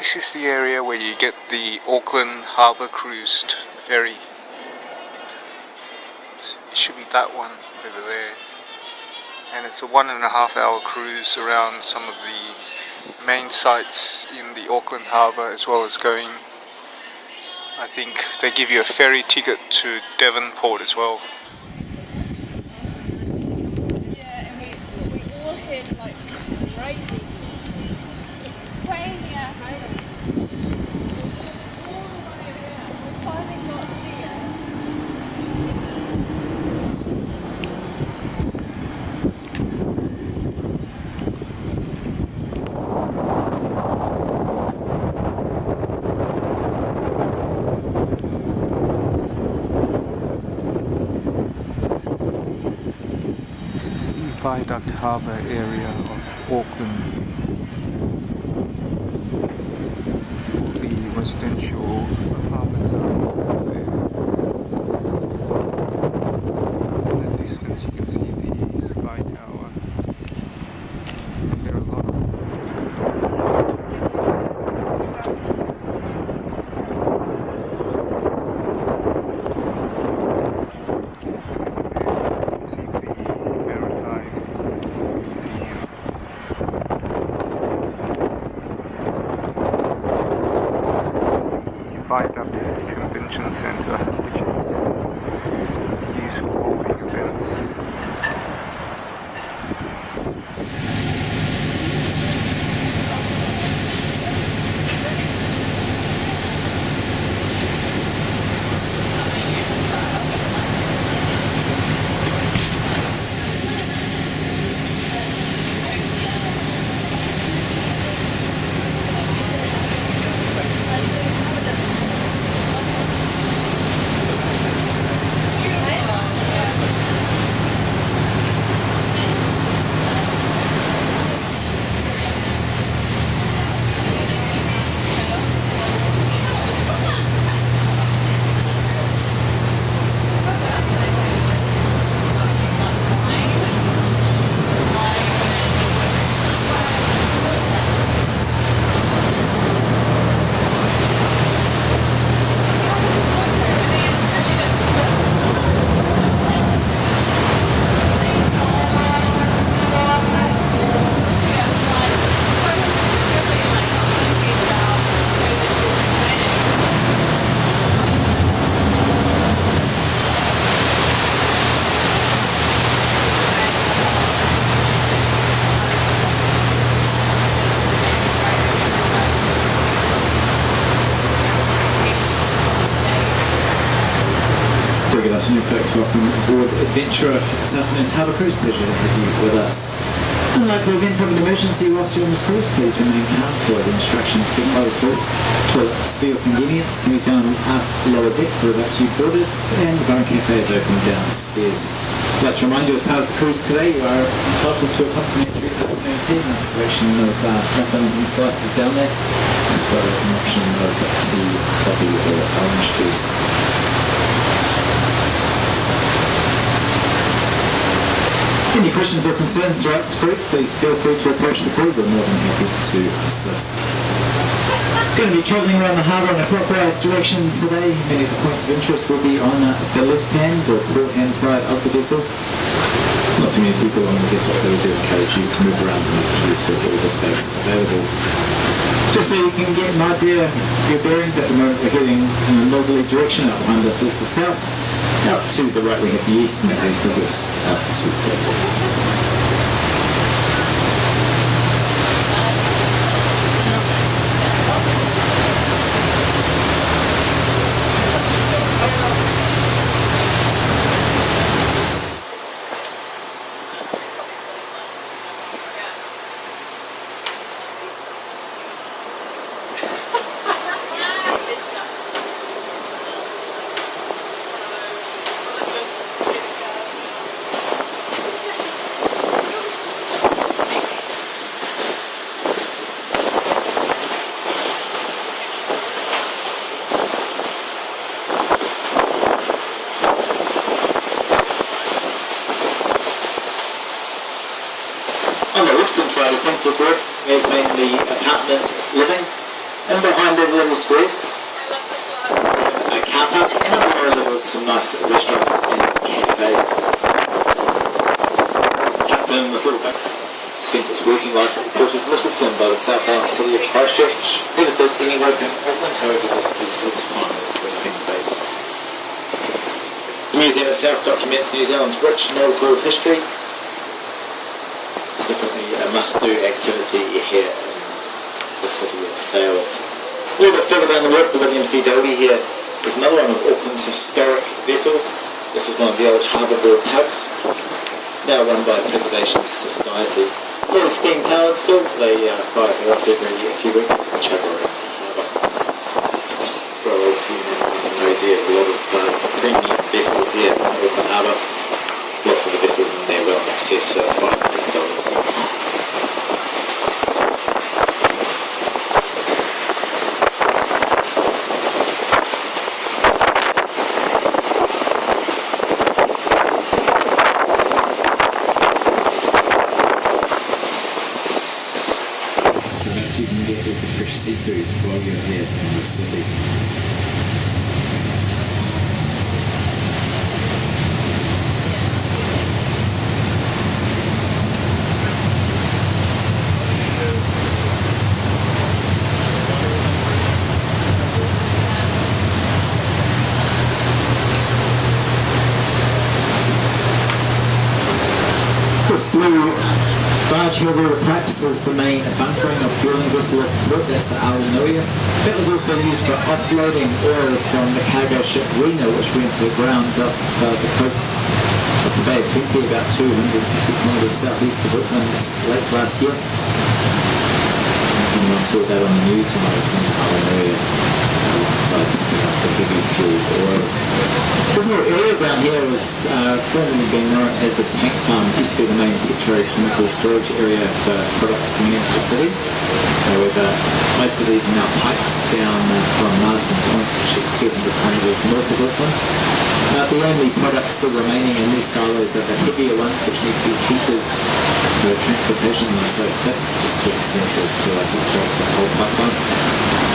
This is the area where you get the Auckland Harbour cruise ferry. It should be that one over there. And it's a 1.5 hour cruise around some of the main sites in the Auckland Harbour, as well as going, I think they give you a ferry ticket to Devonport as well. Yeah, and we all had like crazy. It's way in the air, right? All the way around. We finally got there. This is the Viaduct Harbour area of Auckland, with all the residential apartments are over there. In the distance you can see the Sky Tower. And there are a lot of Viaduct Convention Centre, which is used for holding events. Good afternoon folks, welcome aboard Adventure of this afternoon's Harbour Cruise. Pleasure to have you with us. Unlike the event of an emergency whilst you're on this cruise, please remain calm for the instructions given by the crew. Toilets for your convenience can be found aft lower deck whereabouts you boarded, and the bar and cafe is open downstairs. I'd like to remind you, as part of the cruise today, you are entitled to a complimentary afternoon tea and a selection of muffins and slices down there, as well as an option of tea, coffee or orange juice. Any questions or concerns throughout this cruise, please feel free to approach the crew. We're more than happy to assist. Going to be travelling around the harbour in a clockwise direction today. Many of the points of interest will be on the left-hand or port-hand side of the vessel. Not too many people on the vessel, so we do encourage you to move around and make use of all the space available. Just so you can get an idea of your bearings, at the moment we're heading in a northerly direction. Out behind us is the south. Out to the right we have the east, and that is the west. Out to the west. On the western side of Princess Road, we have mainly apartment living. And behind the little squares, a car park, and on the lower level some nice restaurants and cafes. Tucked in this little bit, spent its working life at the port of Littleton by the South Island city of Christchurch. Never did any work in Auckland, however this is its final resting place. The museum itself documents New Zealand's rich nautical history. Definitely a must-do activity here in the city of sails. A little bit further down the wharf, the William C. Davey here is another one of Auckland's historic vessels. This is one of the old harbour board tugs, now run by the Preservation Society. Fully steam powered still, they fire her up every few weeks and chug around the harbour. As well as knows here, a lot of premium vessels here in Auckland Harbour. Lots of the vessels in there well in excess of $500. So you can get all the fresh seafood while you're here in the city. This blue barge here, perhaps, is the main bunkering or fueling vessel at the port. That's the Aoinoia. That was also used for offloading oil from the cargo ship Rena, which went to ground off the coast of the Bay of Plenty, about 250 kilometres southeast of Auckland late last year. Everyone saw that on the news when I was in Aoinoia alongside the heavy fuel oils. This little area down here was formerly being known as the tank farm. It used to be the main petrochemical storage area for products coming into the city. However, most of these are now piped down from Marsden Point, which is 200 kilometres north of Auckland. The only products still remaining in these silos are the heavier ones, which need to be heated. Transportation is so thick, just too expensive to replace the whole pipeline.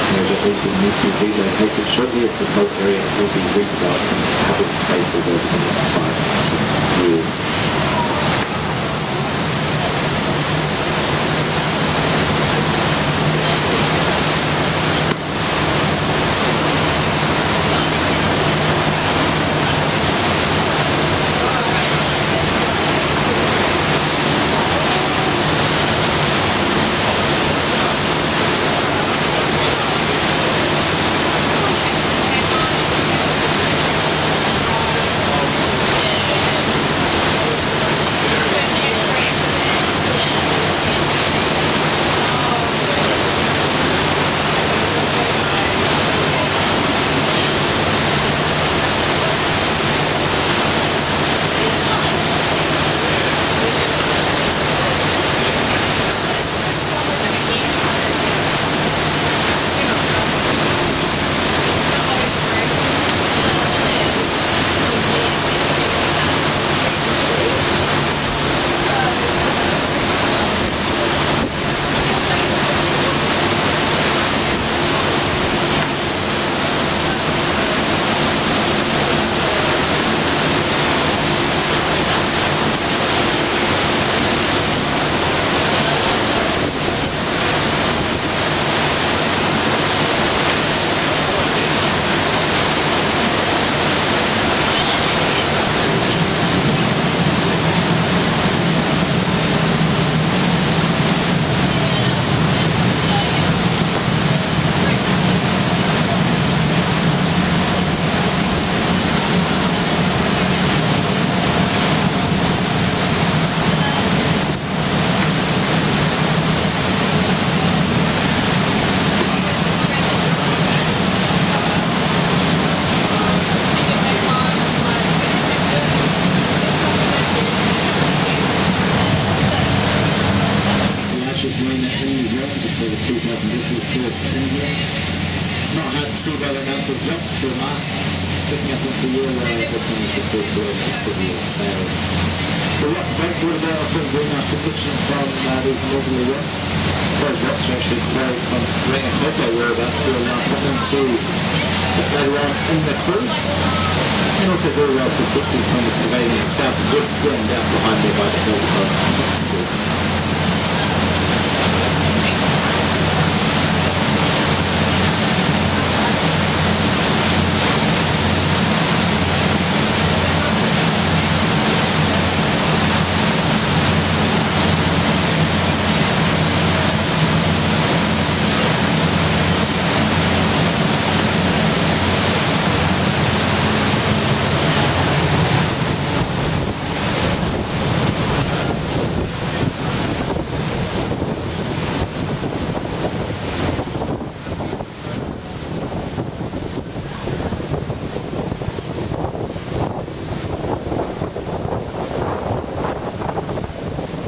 However, these will need to be relocated shortly, as this whole area will be redeveloped into public spaces over the next 5 to 10 years. Not hard to see by the amount of yachts or masts sticking up into the air where Auckland is referred to as the city of sails. The rock breakwater there offering green after pitching from these northerly rocks. Those rocks are actually carried from Rangitoto whereabouts who are now put into later on in the cruise. And also very well protected from the prevailing southwest wind out behind me by the hill of Mexico.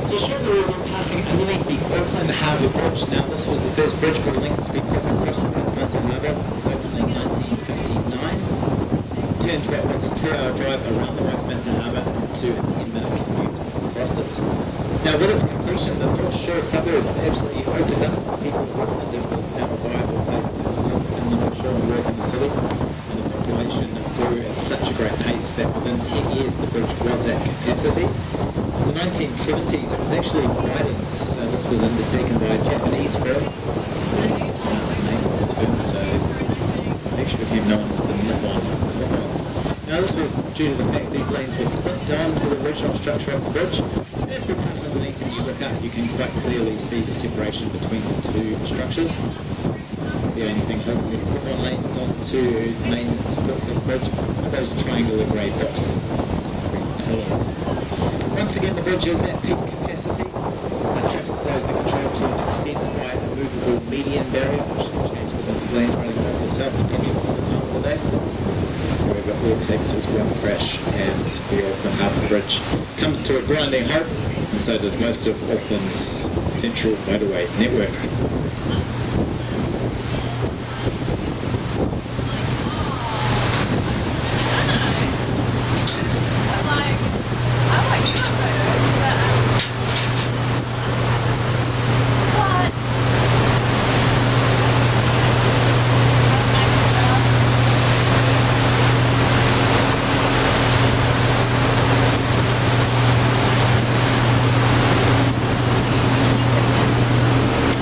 So shortly we were passing underneath the Auckland Harbour Bridge. Now this was the first bridge building to be put across the Auckland Harbour. It was opened in 1959. Turned to what was a 2-hour drive around the Westminster Harbour into a 10-minute commute across it. Now with its completion, the North Shore suburbs absolutely opened up to the people of Auckland. It was now a viable place to live in the North Shore and work in the city. And the population grew at such a great pace that within 10 years the bridge was at capacity. In the 1970s, it was actually whitings. This was undertaken by a Japanese firm. That's the name of this firm, so it actually became known as the Nippon Footballs. Now, this was due to the fact these lanes were clipped on to the original structure of the bridge. And as we pass underneath and you look up, you can quite clearly see the separation between the two structures. The only thing holding these clip-on lanes onto the main supports of the bridge are those triangular grey boxes, pillars. Once again, the bridge is at peak capacity. Traffic flows are controlled to an extent by a movable median barrier, which can change the winter lanes running north or south depending on the time of the day. However, all it takes is one crash and the Auckland Harbour Bridge comes to a grinding halt, and so does most of Auckland's central motorway network.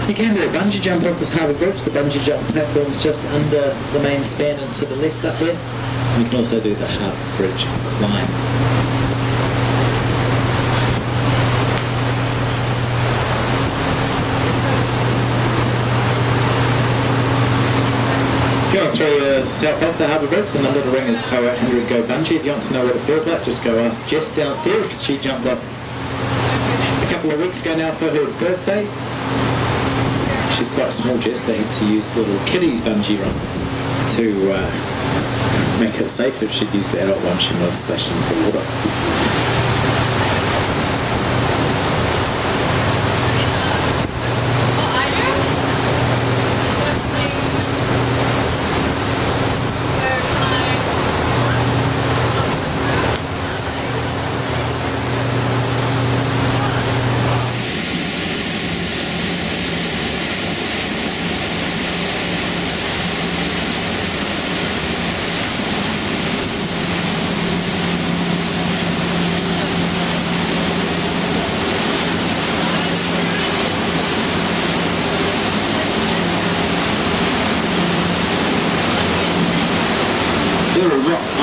You can do a bungee jump off this harbour bridge. The bungee jump platform is just under the main span and to the left up there. You can also do the harbour bridge climb. If you want to throw yourself off the harbour bridge, the number to ring is 0800 GO Bungee. If you want to know what it feels like, just go ask Jess downstairs. She jumped off a couple of weeks ago now for her birthday. She's quite small, Jess. They had to use the little kiddies bungee run to make it safe. If she'd used the adult one, she might have splashed into the water.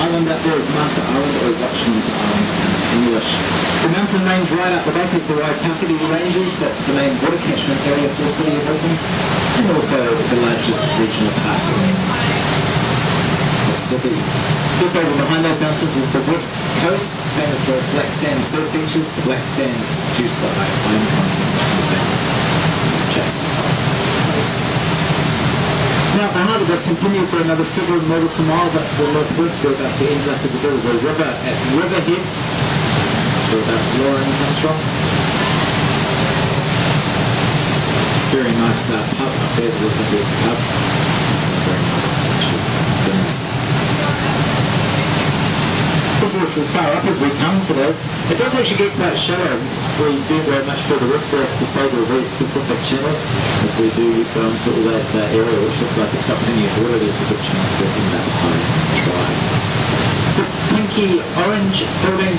Island up there is Mata Island, or Watchman's Island in English. The mountain range right up the back is the Waitakere Ranges. That's the main water catchment area for the city of Auckland, and also the largest regional park in the city. Just over behind those mountains is the West Coast, famous for black sand surf beaches. The black sand is produced by iron content just on the coast. Now, the harbour does continue for another several nautical miles up to the northwest, whereabouts it ends up as a bit of a river at Riverhead. That's whereabouts Lauren comes from. Very nice pub up there, the Riverhead pub. some very nice beaches and things. This is as far up as we come today. It does actually get quite shallow. We do go much further west. We have to stay to a very specific channel. If we do go into all that area which looks like it's got plenty of water, there's a good chance we're in that high and dry. The pinky orange building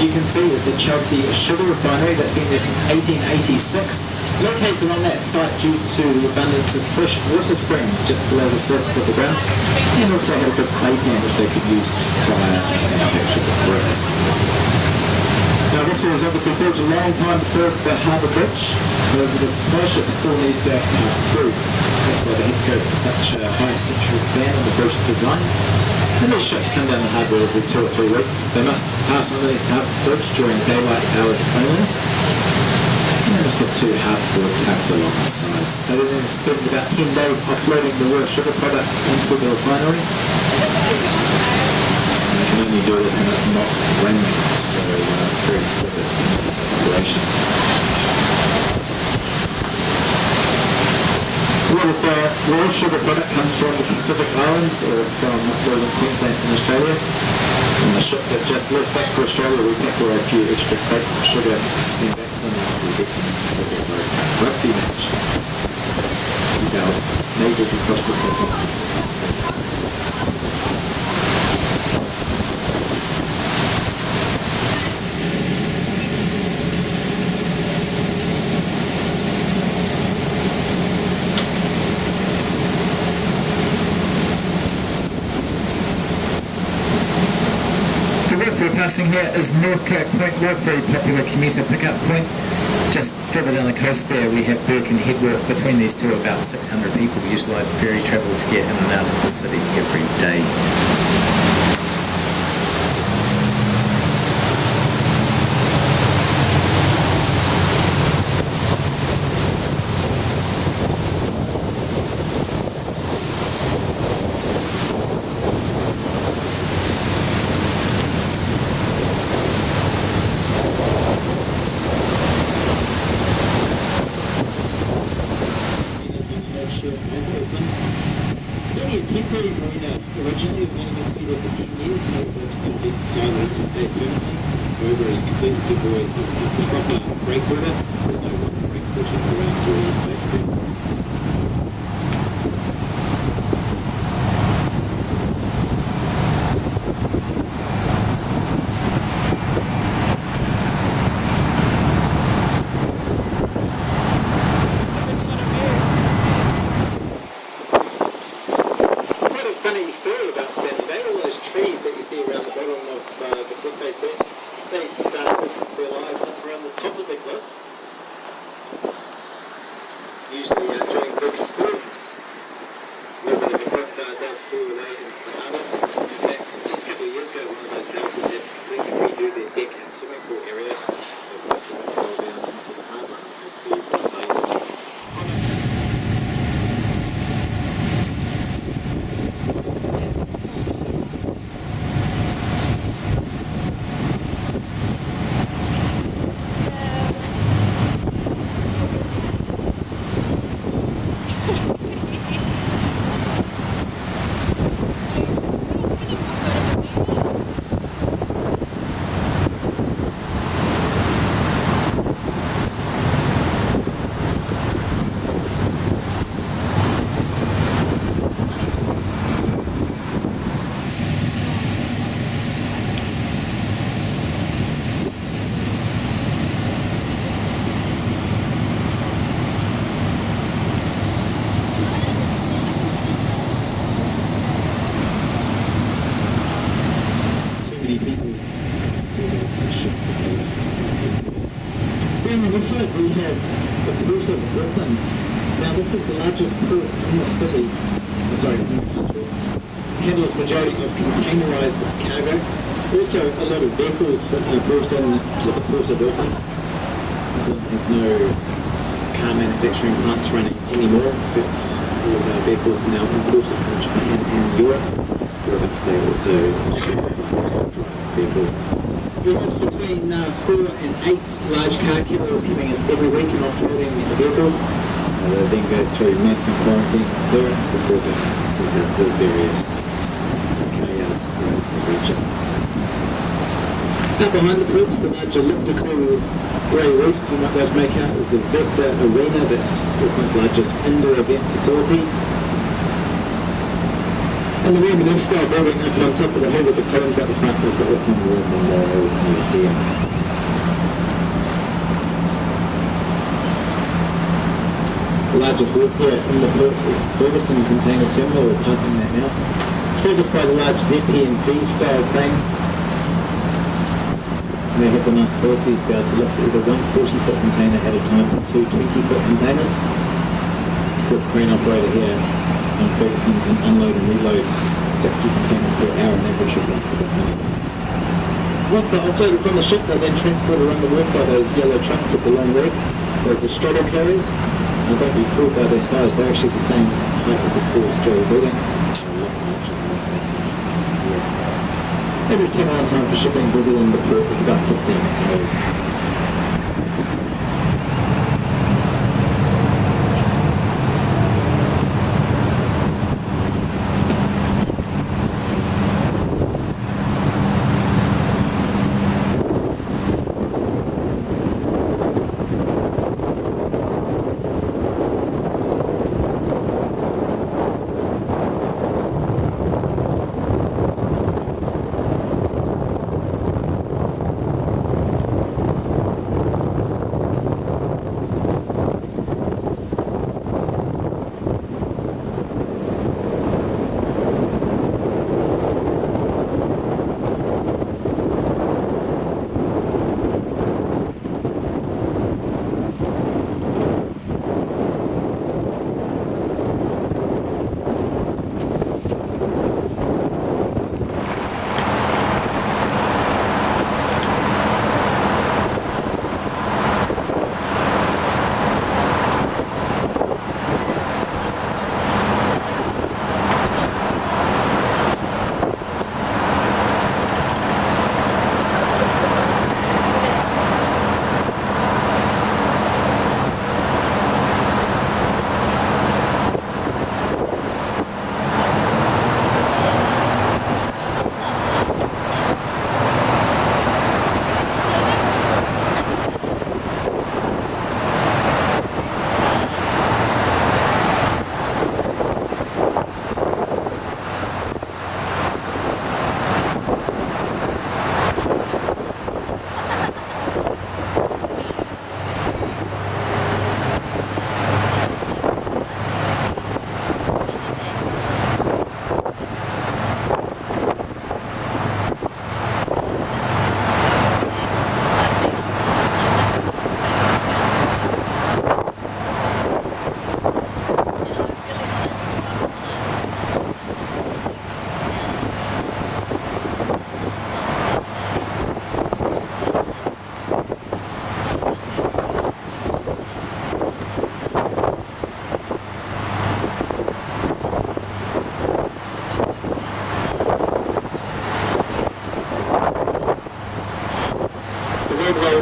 you can see is the Chelsea Sugar Refinery that's been there since 1886. Located on that site due to the abundance of fresh water springs just below the surface of the ground, and also had a good clay pan which they could use to fire and manufacture the bricks. Now this was obviously built a long time before the harbour bridge, however the supply ships still need to pass through. That's why they had to go for such a high central span on the bridge design. And these ships come down the harbour every 2 or 3 weeks. They must pass on the harbour bridge during daylight hours only. And they must have 2 harbour tugs along the sides. They then spend about 10 days offloading the raw sugar products into the refinery. And they can only do this when it's not raining, so very quick operation. A lot of raw sugar product comes from the Pacific Islands or from northern Queensland in Australia. On the ship that just left back for Australia, we packed away a few extra crates of sugar to send back to them after we get them for this rugby match with our neighbours across the Tasman. We're passing here is Northcote Point, a very popular commuter pickup point. Just further down the coast there we have Burke and Headworth. Between these two about 600 people utilise ferry travel to get in and out of the city every day. It's only a temporary marina. Originally it was only meant to be there for 10 years, so it's going to be decided to stay permanently. However, it's completely devoid of proper breakwater. There's no breakwater around all these places there. Story about Standing Bay, all those trees that you see around the bottom of the cliff face there, they started their lives up around the top of the cliff, usually during big storms. A little bit of a cliff does fall away into the harbour. In fact, just a couple of years ago, one of those houses had to completely redo their deck and swimming pool area, as most of them fell down into the harbour and had to be replaced. Down on this side we have the Port of Auckland. Now this is the largest port in the city, in the country. Handles majority of containerised cargo. Also a lot of vehicles brought in to the Port of Auckland. There's no car manufacturing plants running anymore. In fact, all of our vehicles are now imported from Japan and Europe. Whereabouts they also drive vehicles. We have between 4 and 8 large car carriers coming in every week and offloading vehicles. They then go through medical quarantine clearance before being sent out to the various kayaks around the region. Out behind the cliffs, the large elliptical grey roof you might be able to make out is the Vector Arena. That's Auckland's largest indoor event facility. And the War Style building up on top of the hill with the columns at the front is the Auckland War Memorial Museum. The largest wharf here in the port is Ferguson Container Terminal. We're passing that now. Serviced by the large ZPMC style cranes. And they have the nice ability to be able to lift either one 40-foot container at a time or two 20-foot containers. Good crane operator here on Ferguson can unload and reload 60 containers per hour on average of 1 minute. Once they're offloaded from the ship, they're then transported around the wharf by those yellow trucks with the long legs. Those are straddle carriers. And don't be fooled by their size, they're actually the same height as a 4-story building. Average turnaround time for shipping Brazil in the port is about 15 hours.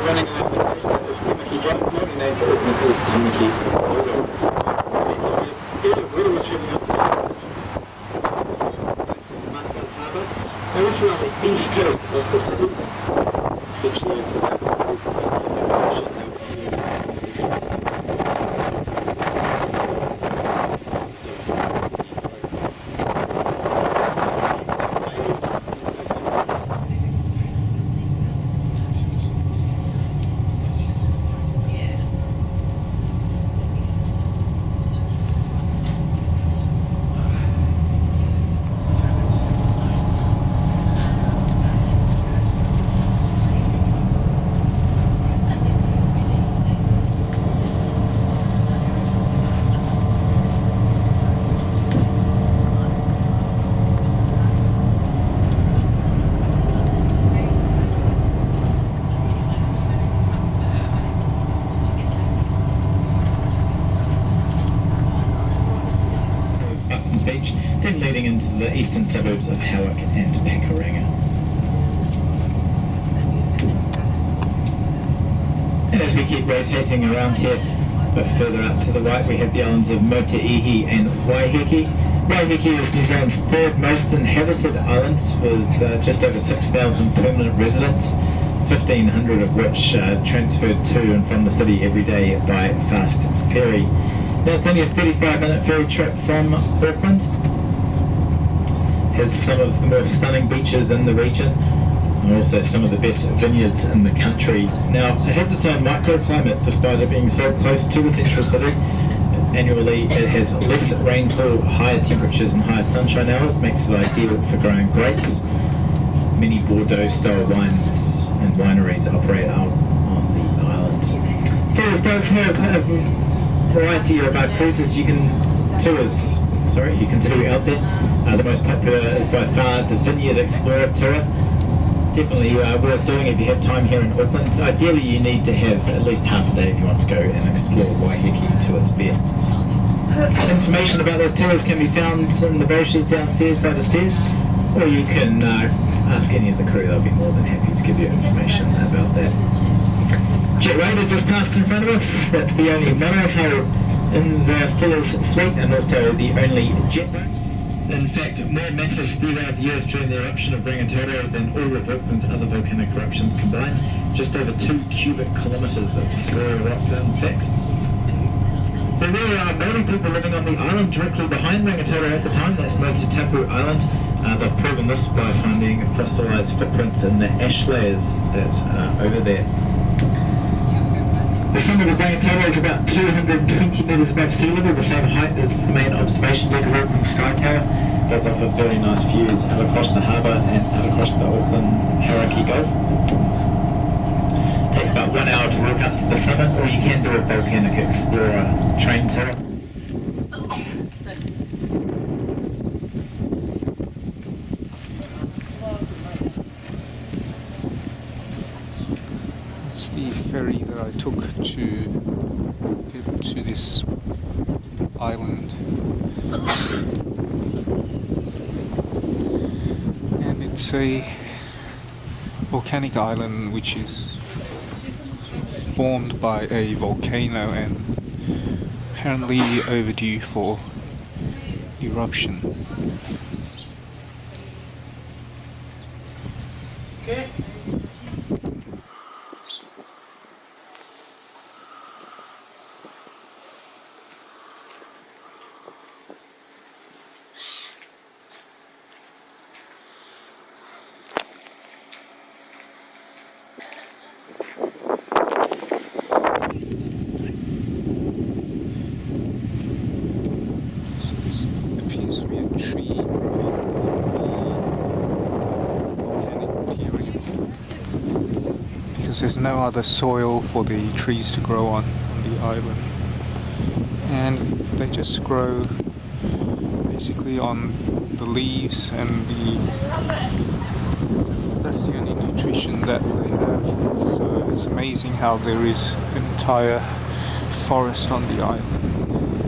Running along the coast that is Tamaki Drive, not named for Auckland, is Tamaki Corridor. What are we travelling out to Auckland Harbour? Now this is on the east coast of the city. Eventually it comes out to the Pacific Ocean. Beach, then leading into the eastern suburbs of Howick and Pakuranga. And as we keep rotating around here, But further up to the right we have the islands of Motuihi and Waiheke. Waiheke is New Zealand's third most inhabited island, with just over 6,000 permanent residents, 1,500 of which transferred to and from the city every day by fast ferry. Now it's only a 35-minute ferry trip from Auckland. Has some of the most stunning beaches in the region, and also some of the best vineyards in the country. Now, it has its own microclimate despite it being so close to the central city. Annually, it has less rainfall, higher temperatures and higher sunshine hours, makes it ideal for growing grapes. Many Bordeaux-style wines and wineries operate out on the island. Ferries does have a variety of cruises you can do out there. The most popular is by far the Vineyard Explorer tour. Definitely worth doing if you have time here in Auckland. Ideally you need to have at least half a day if you want to go and explore Waiheke to its best. Information about those tours can be found in the brochures downstairs by the stairs, or you can ask any of the crew. They'll be more than happy to give you information about that. Jet Raider just passed in front of us. That's the only monohull in the Fuller's fleet and also the only jet boat. In fact, more matter spewed out of the earth during the eruption of Rangitoto than all of Auckland's other volcanic eruptions combined. Just over 2 cubic kilometres of scorial rock, in fact. There were Maori people living on the island directly behind Rangitoto at the time. That's Rangitoto Island. They've proven this by finding fossilised footprints in the ash layers that are over there. The summit of Rangitoto is about 220 metres above sea level, the same height as the main observation deck of Auckland Sky Tower. It does offer very nice views out across the harbour and out across the Auckland Harbour Gulf. It takes about 1 hour to walk up to the summit, or you can do a Volcanic Explorer train tour. It's the ferry that I took to get to this island, and it's a volcanic island which is formed by a volcano and apparently overdue for eruption. Okay. Because there's no other soil for the trees to grow on the island, and they just grow basically on the leaves, and that's the only nutrition that they have. So it's amazing how there is an entire forest on the island.